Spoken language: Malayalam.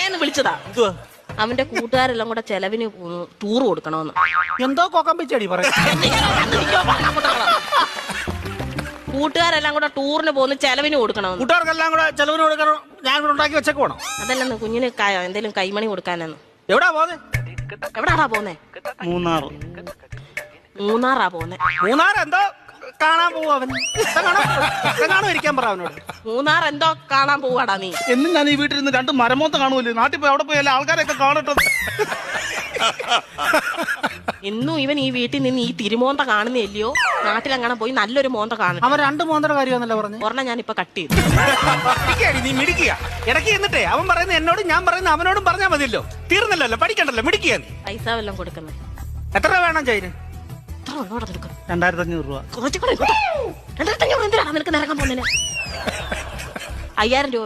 പറയാന്ന് വിളിച്ചതാ. എന്തുവാ? അവന്റെ കൂട്ടുകാരെല്ലാം കൂടെ ചെലവിന് ടൂർ കൊടുക്കണമെന്ന്. എന്തോ കോക്കമ്പിച്ചടി പറയാ. കൂട്ടുകാരെല്ലാം കൂടെ ടൂറിന് പോകുന്ന ചെലവിന് കൊടുക്കണമെന്ന്. കൂട്ടുകാർക്കെല്ലാം കൂടെ ചെലവിന് കൊടുക്കണം. ഞാൻ കൂടെ ഉണ്ടാക്കി വെച്ചേക്ക് വേണം. അതല്ലെന്ന് കുഞ്ഞിന് എന്തേലും കൈമണി കൊടുക്കാനെന്ന്. എവിടാ പോന്നെ? എവിടാടാ പോന്നെ? മൂന്നാറാ പോന്നെ. മൂന്നാർ എന്തോ കാണാൻ പോവും അവൻ. കാണോ ഇരിക്കാൻ പറ അവനോട്. മൂന്നാർ എന്തോ കാണാൻ പോവാടാ നീ. എന്നും ഞാൻ ഈ വീട്ടിൽ നിന്ന് 2 മരമോത്ത കാണുമല്ലോ. നാട്ടിൽ പോയി അവിടെ പോയി എല്ലാ ആൾക്കാരെയൊക്കെ കാണട്ടെ. ഇന്നും ഇവൻ ഈ വീട്ടിൽ നിന്ന് ഈ തിരുമോന്ത കാണുന്നില്ലയോ? നാട്ടിലെങ്ങനെ പോയി നല്ലൊരു മോന്ത കാണും. അവൻ 2 മോന്തയുടെ കാര്യമാണല്ലോ പറഞ്ഞു. ഒരെണ്ണം ഞാൻ ഇപ്പൊ കട്ട് ചെയ്തു. നീ മിടിക്കുക. ഇടയ്ക്ക് എന്നിട്ടേ അവൻ പറയുന്ന എന്നോടും ഞാൻ പറയുന്ന അവനോടും പറഞ്ഞാൽ മതിയല്ലോ. തീർന്നല്ലോ, പഠിക്കണ്ടല്ലോ, മിടിക്കുക. പൈസ വല്ലതും കൊടുക്കുന്നത് എത്ര രൂപ വേണം ചൈന്? 2500 രൂപ. 2500 എന്തിനാണ് നിനക്ക് നിറങ്ങാൻ പോകുന്നതിന്? 5000 രൂപ.